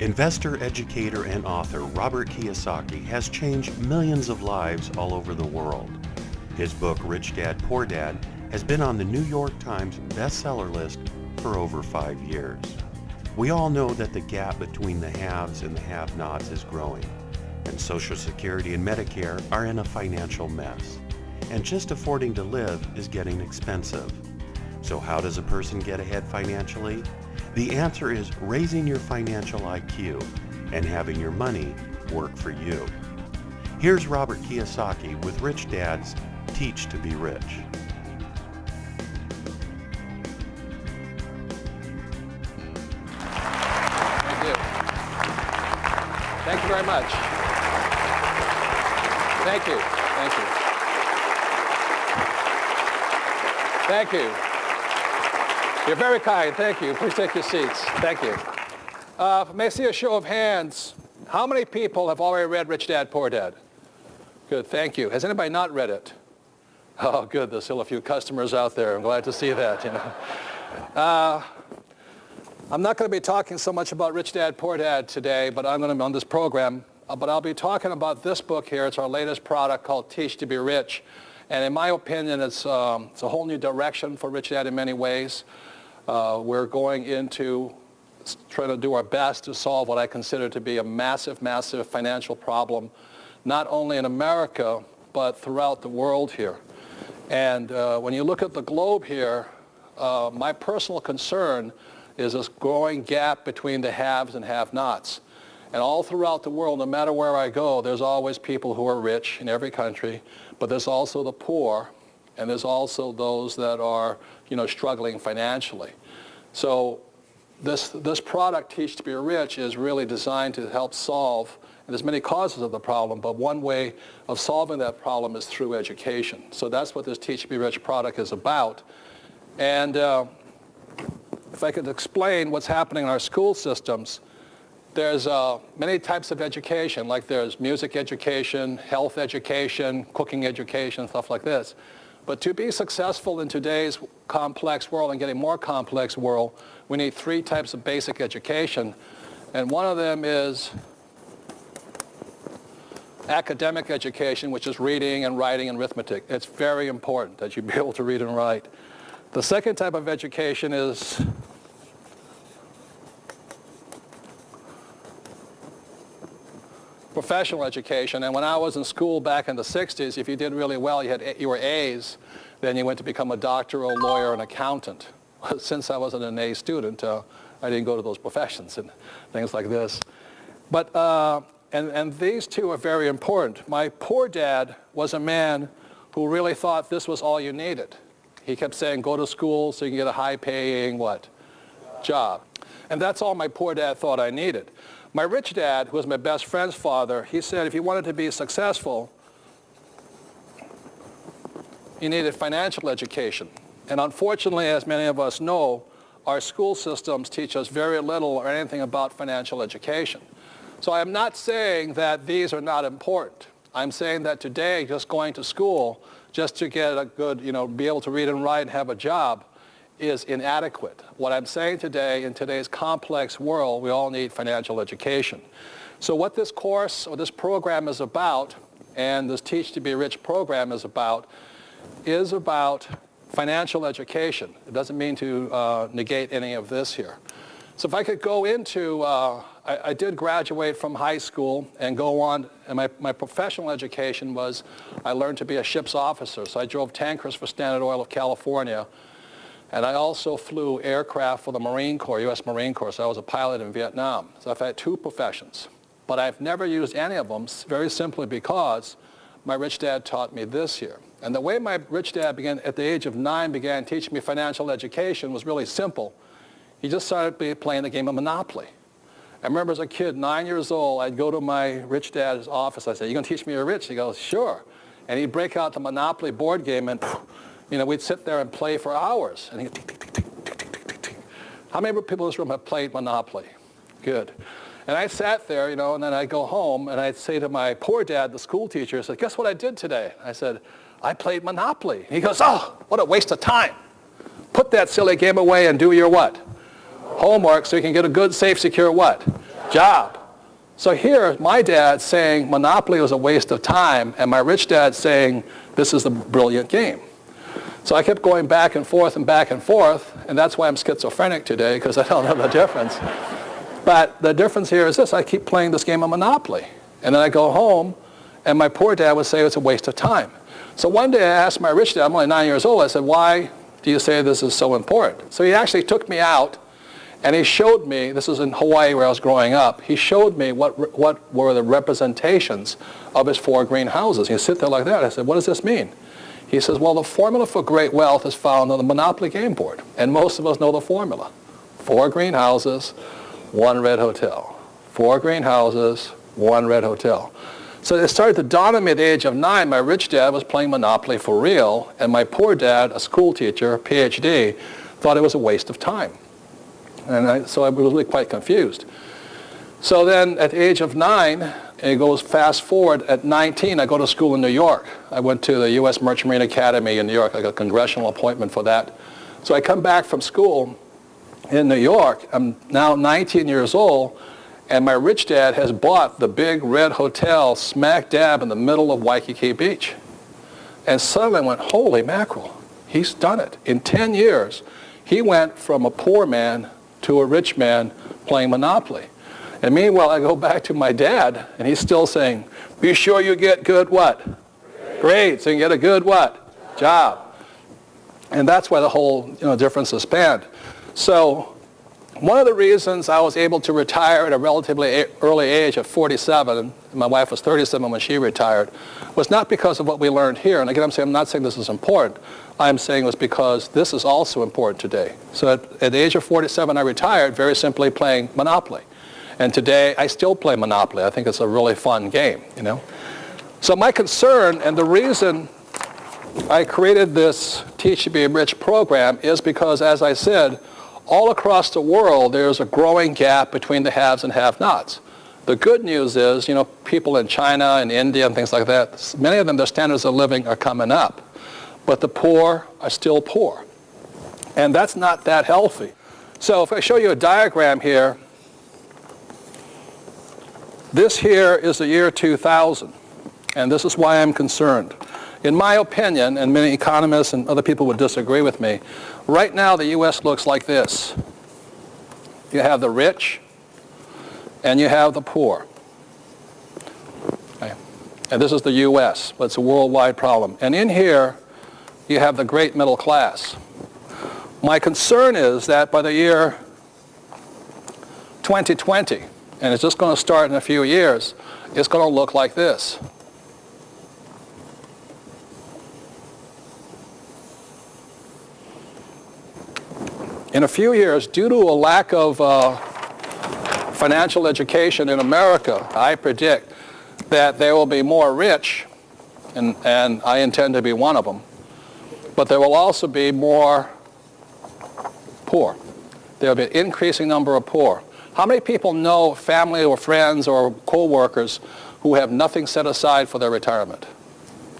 Investor, educator, and author Robert Kiyosaki has changed millions of lives all over the world. His book, Rich Dad, Poor Dad, has been on the New York Times bestseller list for over 5 years. We all know that the gap between the haves and the have-nots is growing, and Social Security and Medicare are in a financial mess. And just affording to live is getting expensive. So how does a person get ahead financially? The answer is raising your financial IQ and having your money work for you. Here's Robert Kiyosaki with Rich Dads Teach to Be Rich. Thank you. Thank you very much. Thank you. Thank you. Thank you. You're very kind. Thank you. Please take your seats. Thank you. May I see a show of hands? How many people have already read Rich Dad, Poor Dad? Good. Thank you. Has anybody not read it? Oh, good. There's still a few customers out there. I'm glad to see that. I'm not going to be talking so much about Rich Dad, Poor Dad today, but I'm going to be on this program. But I'll be talking about this book here. It's our latest product called Teach to Be Rich. And in my opinion, it's a whole new direction for Rich Dad in many ways. We're going into trying to do our best to solve what I consider to be a massive, massive financial problem, not only in America, but throughout the world here. And when you look at the globe here, my personal concern is this growing gap between the haves and have-nots. And all throughout the world, no matter where I go, there's always people who are rich in every country, but there's also the poor, and there's also those that are, struggling financially. So this product, Teach to Be Rich, is really designed to help solve, and there's many causes of the problem, but one way of solving that problem is through education. So that's what this Teach to Be Rich product is about. And if I could explain what's happening in our school systems, there's many types of education, like there's music education, health education, cooking education, stuff like this. But to be successful in today's complex world and getting more complex world, we need 3 types of basic education. And one of them is academic education, which is reading and writing and arithmetic. It's very important that you be able to read and write. The second type of education is professional education. And when I was in school back in the 60s, if you did really well, you were A's, then you went to become a doctor, a lawyer, an accountant. Since I wasn't an A student, I didn't go to those professions and things like this. But, and these two are very important. My poor dad was a man who really thought this was all you needed. He kept saying, go to school so you can get a high-paying, what? Job. And that's all my poor dad thought I needed. My rich dad, who was my best friend's father, he said if you wanted to be successful, you needed financial education. And unfortunately, as many of us know, our school systems teach us very little or anything about financial education. So I'm not saying that these are not important. I'm saying that today, just going to school, just to get a good, be able to read and write and have a job, is inadequate. What I'm saying today, in today's complex world, we all need financial education. So what this course or this program is about, and this Teach to Be Rich program is about financial education. It doesn't mean to negate any of this here. So if I could go into, I did graduate from high school and go on, and my professional education was, I learned to be a ship's officer. So I drove tankers for Standard Oil of California. And I also flew aircraft for the Marine Corps, U.S. Marine Corps, so I was a pilot in Vietnam. So I've had 2 professions. But I've never used any of them, very simply because my rich dad taught me this here. And the way my rich dad began, at the age of 9, began teaching me financial education was really simple. He just started playing the game of Monopoly. I remember as a kid, 9 years old, I'd go to my rich dad's office. I said, you going to teach me you're rich? He goes, sure. And he'd break out the Monopoly board game and we'd sit there and play for hours. And he'd tick, tick, tick, tick, tick, tick, tick, tick. How many people in this room have played Monopoly? Good. And I sat there, and then I'd go home, and I'd say to my poor dad, the school teacher, I said, guess what I did today? I said, I played Monopoly. And he goes, oh, what a waste of time. Put that silly game away and do your what? Homework, so you can get a good, safe, secure what? job. So here, my dad saying Monopoly was a waste of time, and my rich dad saying this is a brilliant game. So I kept going back and forth, and that's why I'm schizophrenic today, because I don't know the difference. But the difference here is this: I keep playing this game of Monopoly, and then I go home, and my poor dad would say it's a waste of time. So one day I asked my rich dad, I'm only 9 years old, I said, why do you say this is so important? So he actually took me out, and he showed me, this was in Hawaii where I was growing up, he showed me what were the representations of his 4 green houses. He'd sit there like that. I said, what does this mean? He says, well, the formula for great wealth is found on the Monopoly game board. And most of us know the formula. 4 green houses, 1 red hotel. 4 green houses, 1 red hotel. So it started to dawn on me at the age of 9. My rich dad was playing Monopoly for real, and my poor dad, a school teacher, PhD, thought it was a waste of time. And so I was really quite confused. So then at the age of 9, it goes fast forward, at 19, I go to school in New York. I went to the U.S. Merchant Marine Academy in New York. I got a congressional appointment for that. So I come back from school in New York. I'm now 19 years old, and my rich dad has bought the big red hotel smack dab in the middle of Waikiki Beach. And suddenly I went, holy mackerel, he's done it. In 10 years, he went from a poor man to a rich man playing Monopoly. And meanwhile, I go back to my dad, and he's still saying, be sure you get good what? Grades, and get a good what? Job. And that's why the whole difference is spanned. So one of the reasons I was able to retire at a relatively early age of 47, and my wife was 37 when she retired, was not because of what we learned here. And again, I'm not saying this is important. I'm saying it was because this is also important today. So at the age of 47, I retired very simply playing Monopoly. And today, I still play Monopoly. I think it's a really fun game, So my concern, and the reason I created this Teach to Be Rich program is because, as I said, all across the world, there's a growing gap between the haves and have-nots. The good news is, people in China and India and things like that, many of them, their standards of living are coming up. But the poor are still poor. And that's not that healthy. So if I show you a diagram here, this here is the year 2000. And this is why I'm concerned. In my opinion, and many economists and other people would disagree with me, right now the U.S. looks like this. You have the rich, and you have the poor. Okay. And this is the U.S., but it's a worldwide problem. And in here, you have the great middle class. My concern is that by the year 2020, and it's just going to start in a few years, it's going to look like this. In a few years, due to a lack of financial education in America, I predict that there will be more rich, and I intend to be one of them, but there will also be more poor. There will be an increasing number of poor. How many people know family or friends or co-workers who have nothing set aside for their retirement?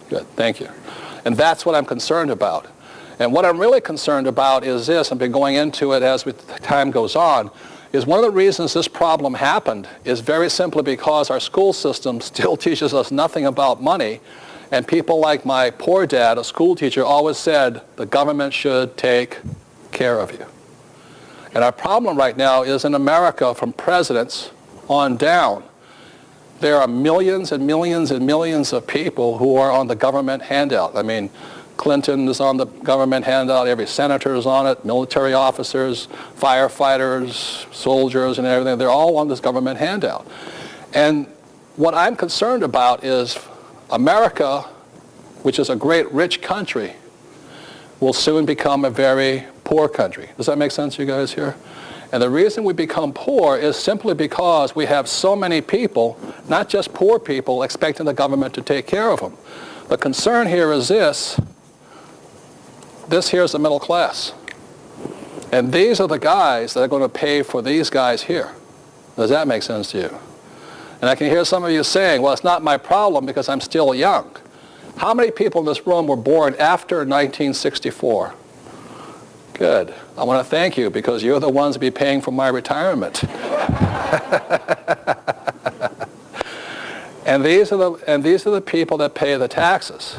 Good, thank you. And that's what I'm concerned about. And what I'm really concerned about is this, I've been going into it as time goes on, is one of the reasons this problem happened is very simply because our school system still teaches us nothing about money. And people like my poor dad, a school teacher, always said the government should take care of you. And our problem right now is in America, from presidents on down, there are millions and millions and millions of people who are on the government handout. I mean, Clinton is on the government handout, every senator is on it, military officers, firefighters, soldiers and everything, they're all on this government handout. And what I'm concerned about is America, which is a great rich country, will soon become a very poor country. Does that make sense to you guys here? And the reason we become poor is simply because we have so many people, not just poor people, expecting the government to take care of them. The concern here is this here is the middle class. And these are the guys that are going to pay for these guys here. Does that make sense to you? And I can hear some of you saying, well, it's not my problem because I'm still young. How many people in this room were born after 1964? Good. I want to thank you because you're the ones to be paying for my retirement. And these are the people that pay the taxes.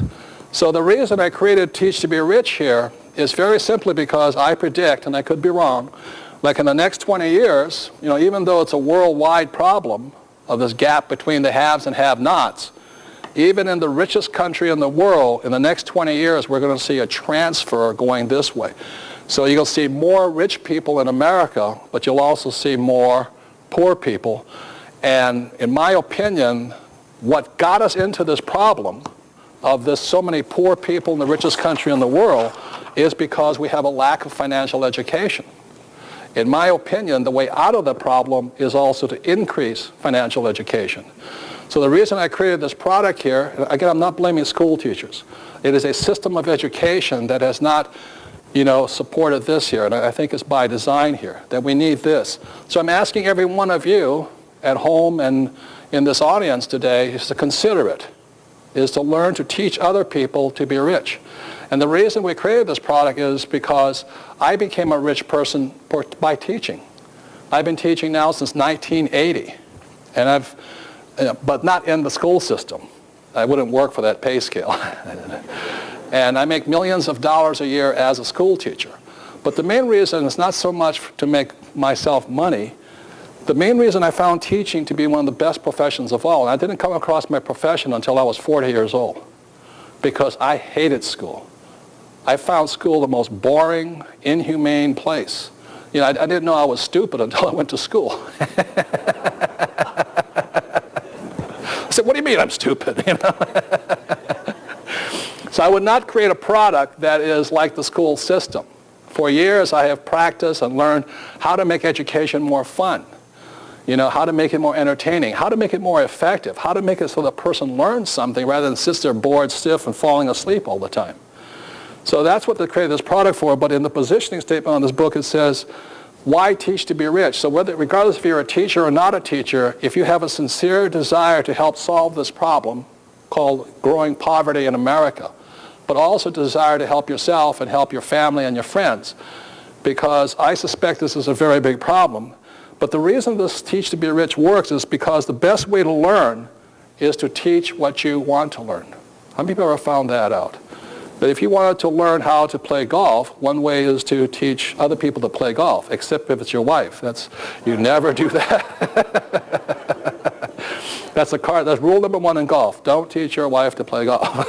So the reason I created Teach to Be Rich here is very simply because I predict, and I could be wrong, like in the next 20 years, even though it's a worldwide problem of this gap between the haves and have-nots, even in the richest country in the world, in the next 20 years, we're going to see a transfer going this way. So you'll see more rich people in America, but you'll also see more poor people. And in my opinion, what got us into this problem of this so many poor people in the richest country in the world is because we have a lack of financial education. In my opinion, the way out of the problem is also to increase financial education. So the reason I created this product here, again, I'm not blaming school teachers. It is a system of education that has not, supported this here, and I think it's by design here, that we need this. So I'm asking every one of you at home and in this audience today is to consider it, is to learn to teach other people to be rich. And the reason we created this product is because I became a rich person by teaching. I've been teaching now since 1980, and but not in the school system. I wouldn't work for that pay scale. And I make millions of dollars a year as a school teacher. But the main reason is not so much to make myself money. The main reason I found teaching to be one of the best professions of all, and I didn't come across my profession until I was 40 years old, because I hated school. I found school the most boring, inhumane place. I didn't know I was stupid until I went to school. I said, what do you mean I'm stupid? So I would not create a product that is like the school system. For years I have practiced and learned how to make education more fun. How to make it more entertaining, how to make it more effective, how to make it so the person learns something rather than sits there bored, stiff, and falling asleep all the time. So that's what they created this product for, but in the positioning statement on this book it says, why teach to be rich? So regardless if you're a teacher or not a teacher, if you have a sincere desire to help solve this problem called growing poverty in America, but also desire to help yourself and help your family and your friends, because I suspect this is a very big problem. But the reason this Teach to Be Rich works is because the best way to learn is to teach what you want to learn. How many people ever found that out? That if you wanted to learn how to play golf, one way is to teach other people to play golf, except if it's your wife. You never do that. That's rule number one in golf. Don't teach your wife to play golf.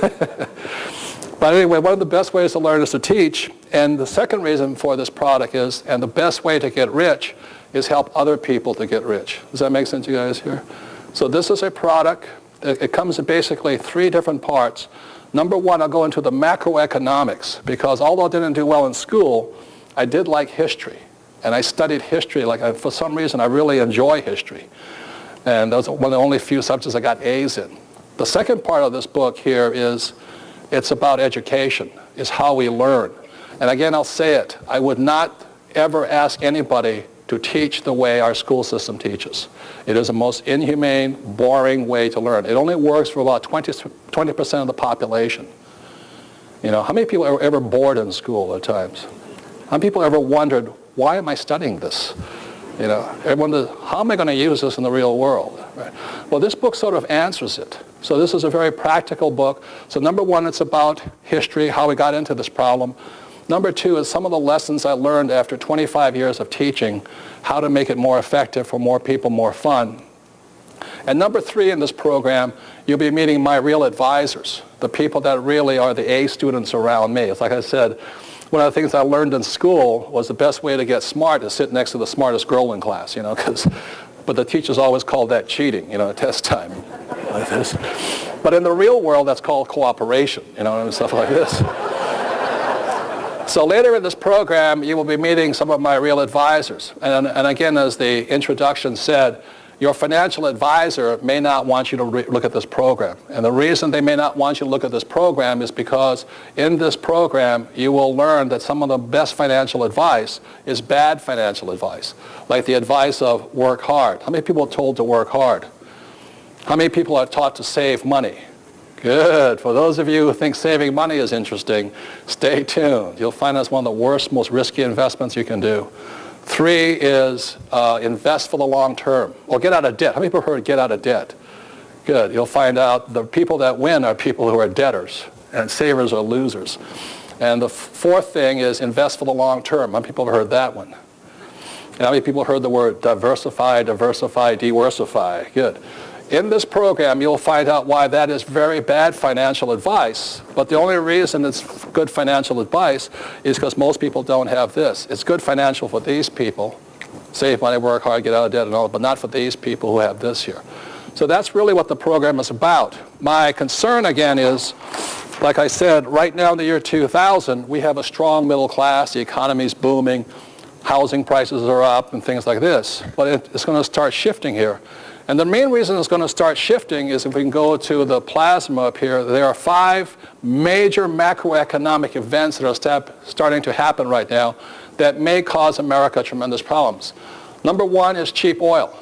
But anyway, one of the best ways to learn is to teach. And the second reason for this product is, and the best way to get rich is help other people to get rich. Does that make sense to you guys here? So this is a product. It comes in basically 3 different parts. Number one, I'll go into the macroeconomics, because although I didn't do well in school, I did like history. And I studied history. For some reason, I really enjoy history. And that was one of the only few subjects I got A's in. The second part of this book here is, it's about education, is how we learn. And again, I'll say it, I would not ever ask anybody to teach the way our school system teaches. It is the most inhumane, boring way to learn. It only works for about 20% of the population. How many people are ever bored in school at times? How many people ever wondered, why am I studying this? Everyone wonders, how am I going to use this in the real world? Right? Well, this book sort of answers it. So this is a very practical book. So number one, it's about history, how we got into this problem. Number two is some of the lessons I learned after 25 years of teaching, how to make it more effective for more people, more fun. And number three in this program, you'll be meeting my real advisors, the people that really are the A students around me. It's like I said, one of the things I learned in school was the best way to get smart is sit next to the smartest girl in class, but the teachers always called that cheating, at test time, like this. But in the real world, that's called cooperation, and stuff like this. So later in this program, you will be meeting some of my real advisors. And again, as the introduction said, your financial advisor may not want you to look at this program. And the reason they may not want you to look at this program is because in this program, you will learn that some of the best financial advice is bad financial advice, like the advice of work hard. How many people are told to work hard? How many people are taught to save money? Good. For those of you who think saving money is interesting, stay tuned. You'll find that's one of the worst, most risky investments you can do. 3 is invest for the long term, or get out of debt. How many people have heard get out of debt? Good. You'll find out the people that win are people who are debtors, and savers are losers. And the 4th thing is invest for the long term. How many people have heard that one? And how many people heard the word diversify, diversify, diversify? Good. In this program, you'll find out why that is very bad financial advice, but the only reason it's good financial advice is because most people don't have this. It's good financial for these people, save money, work hard, get out of debt and all, but not for these people who have this here. So that's really what the program is about. My concern, again, is, like I said, right now in the year 2000, we have a strong middle class, the economy's booming, housing prices are up and things like this, but it's going to start shifting here. And the main reason it's going to start shifting is if we can go to the plasma up here, there are 5 major macroeconomic events that are starting to happen right now that may cause America tremendous problems. Number 1 is cheap oil.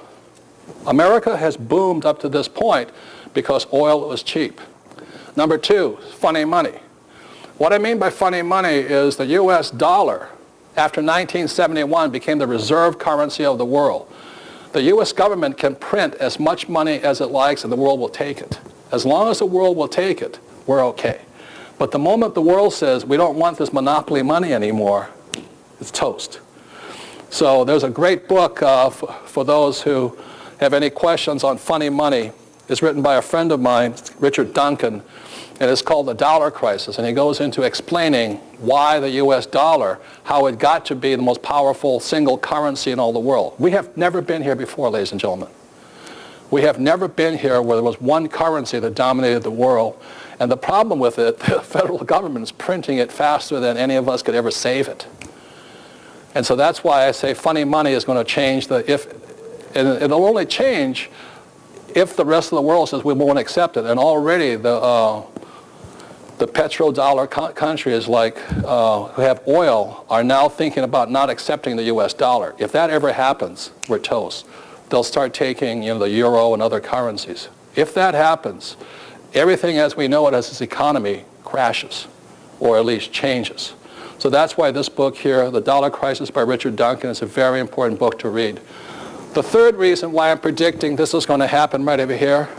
America has boomed up to this point because oil was cheap. Number 2, funny money. What I mean by funny money is the US dollar, after 1971, became the reserve currency of the world. The U.S. government can print as much money as it likes and the world will take it. As long as the world will take it, we're okay. But the moment the world says we don't want this monopoly money anymore, it's toast. So there's a great book for those who have any questions on funny money. It's written by a friend of mine, Richard Duncan, and it's called The Dollar Crisis. And he goes into explaining why the U.S. dollar, how it got to be the most powerful single currency in all the world. We have never been here before, ladies and gentlemen. We have never been here where there was one currency that dominated the world. And the problem with it, the federal government is printing it faster than any of us could ever save it. And so that's why I say funny money is going to change and it'll only change if the rest of the world says we won't accept it. And already the petrodollar countries like who have oil are now thinking about not accepting the U.S. dollar. If that ever happens, we're toast. They'll start taking, the euro and other currencies. If that happens, everything as we know it as this economy crashes, or at least changes. So that's why this book here, The Dollar Crisis by Richard Duncan, is a very important book to read. The 3rd reason why I'm predicting this is going to happen right over here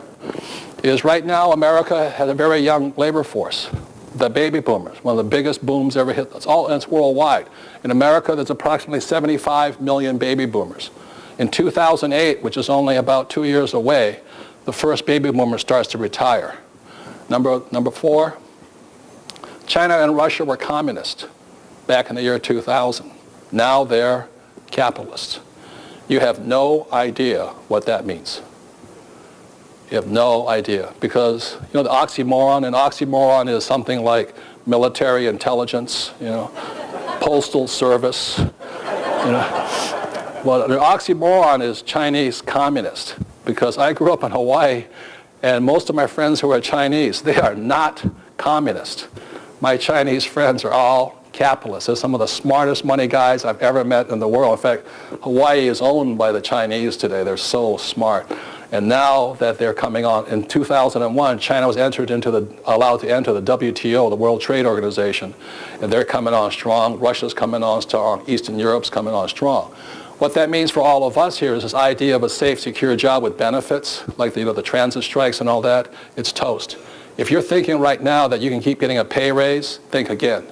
is right now America has a very young labor force. The baby boomers, one of the biggest booms ever hit. It's worldwide. In America, there's approximately 75 million baby boomers. In 2008, which is only about 2 years away, the first baby boomer starts to retire. Number 4, China and Russia were communist back in the year 2000. Now they're capitalists. You have no idea what that means. You have no idea, because the oxymoron is something like military intelligence, postal service. Well, the oxymoron is Chinese communist, because I grew up in Hawaii, and most of my friends who are Chinese, they are not communist. My Chinese friends are all capitalists. They're some of the smartest money guys I've ever met in the world. In fact, Hawaii is owned by the Chinese today. They're so smart. And now that they're coming on, in 2001, China was allowed to enter the WTO, the World Trade Organization, and they're coming on strong. Russia's coming on strong. Eastern Europe's coming on strong. What that means for all of us here is this idea of a safe, secure job with benefits, like the transit strikes and all that. It's toast. If you're thinking right now that you can keep getting a pay raise, think again.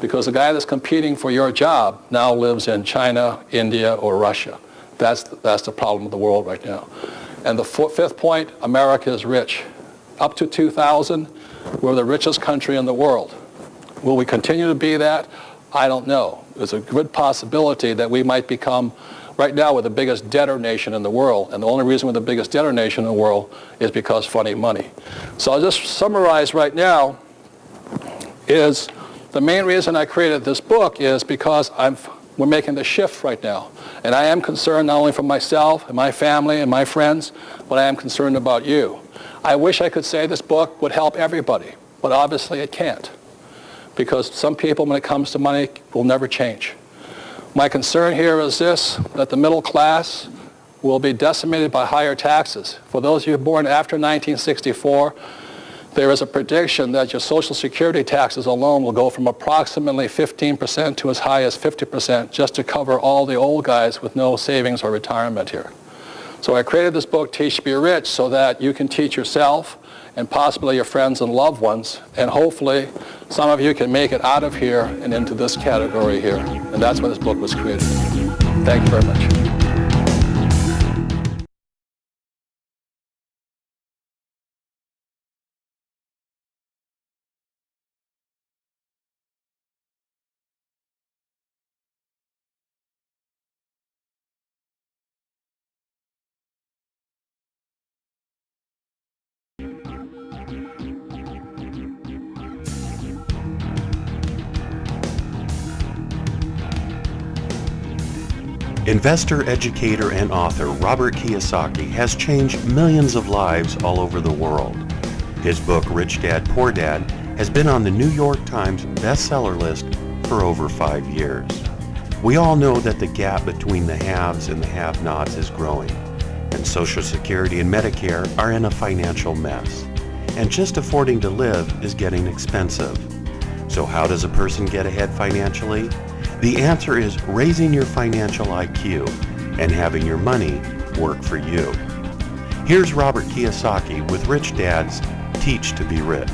Because the guy that's competing for your job now lives in China, India, or Russia. That's the problem of the world right now. And the 5th point, America is rich. Up to 2000, we're the richest country in the world. Will we continue to be that? I don't know. There's a good possibility that we might become, right now we're the biggest debtor nation in the world, and the only reason we're the biggest debtor nation in the world is because funny money. So I'll just summarize right now is the main reason I created this book is because we're making the shift right now. And I am concerned not only for myself and my family and my friends, but I am concerned about you. I wish I could say this book would help everybody, but obviously it can't. Because some people, when it comes to money, will never change. My concern here is this, that the middle class will be decimated by higher taxes. For those of you born after 1964, there is a prediction that your Social Security taxes alone will go from approximately 15% to as high as 50% just to cover all the old guys with no savings or retirement here. So I created this book, Teach to Be Rich, so that you can teach yourself and possibly your friends and loved ones, and hopefully some of you can make it out of here and into this category here. And that's why this book was created. Thank you very much. Investor, educator, and author Robert Kiyosaki has changed millions of lives all over the world. His book, Rich Dad, Poor Dad, has been on the New York Times bestseller list for over 5 years. We all know that the gap between the haves and the have-nots is growing, and Social Security and Medicare are in a financial mess. And just affording to live is getting expensive. So how does a person get ahead financially? The answer is raising your financial IQ and having your money work for you. Here's Robert Kiyosaki with Rich Dad's Teach to Be Rich.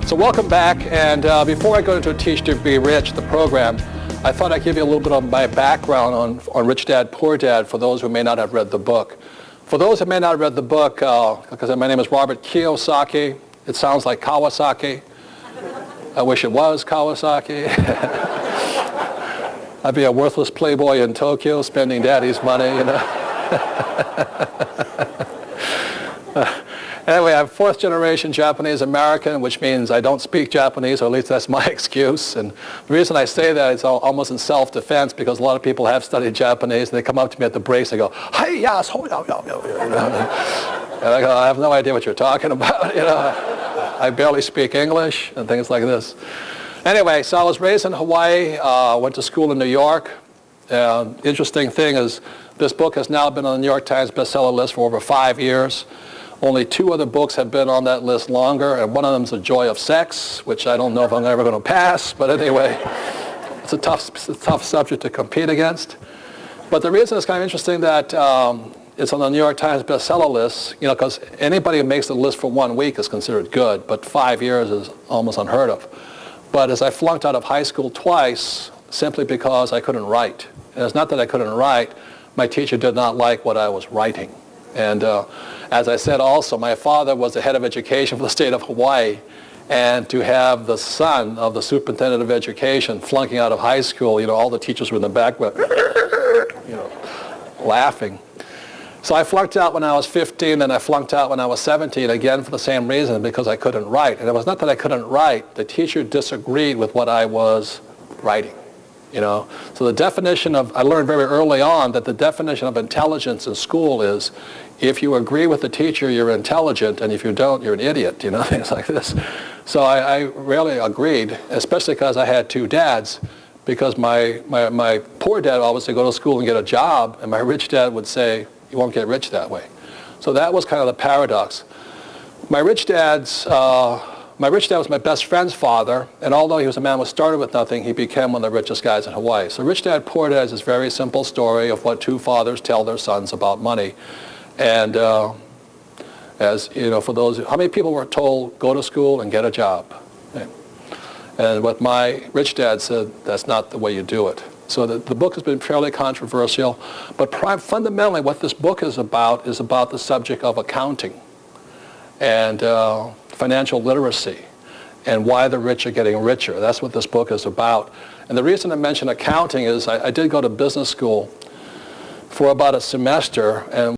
So welcome back, and before I go into Teach to Be Rich, the program, I thought I'd give you a little bit of my background on Rich Dad, Poor Dad for those who may not have read the book. For those who may not have read the book, because my name is Robert Kiyosaki, it sounds like Kawasaki. I wish it was Kawasaki. I'd be a worthless playboy in Tokyo spending daddy's money, you know. Anyway, I'm fourth generation Japanese American, which means I don't speak Japanese, or at least that's my excuse. And the reason I say that is almost in self-defense, because a lot of people have studied Japanese, and they come up to me at the breaks and go, "Hi, yes, ho, yo, yo, yo," you know? And I go, "I have no idea what you're talking about," you know. I barely speak English and things like this. Anyway, so I was raised in Hawaii, went to school in New York. Interesting thing is this book has now been on the New York Times bestseller list for over 5 years. Only 2 other books have been on that list longer, and one of them is The Joy of Sex, which I don't know if I'm ever going to pass, but anyway, it's a tough subject to compete against. But the reason it's kind of interesting that it's on the New York Times bestseller list, you know, because anybody who makes the list for 1 week is considered good, but 5 years is almost unheard of. But as I flunked out of high school twice, simply because I couldn't write. And it's not that I couldn't write, my teacher did not like what I was writing. And as I said also, my father was the head of education for the state of Hawaii, and to have the son of the superintendent of education flunking out of high school, you know, all the teachers were in the back, you know, laughing. So I flunked out when I was 15, and I flunked out when I was 17, again for the same reason, because I couldn't write. And it was not that I couldn't write, the teacher disagreed with what I was writing. You know, so the definition of, I learned very early on that the definition of intelligence in school is if you agree with the teacher, you're intelligent, and if you don't, you're an idiot, you know, things like this. So I rarely agreed, especially because I had 2 dads, because my poor dad always said go to school and get a job, and my rich dad would say, you won't get rich that way. So that was kind of the paradox. My rich dad was my best friend's father, and although he was a man who started with nothing, he became one of the richest guys in Hawaii. So Rich Dad, Poor Dad is this very simple story of what 2 fathers tell their sons about money. And as you know, for those, how many people were told, go to school and get a job? And what my rich dad said, that's not the way you do it. So the book has been fairly controversial, but fundamentally what this book is about the subject of accounting and financial literacy and why the rich are getting richer. That's what this book is about. And the reason I mention accounting is I did go to business school for about a semester, and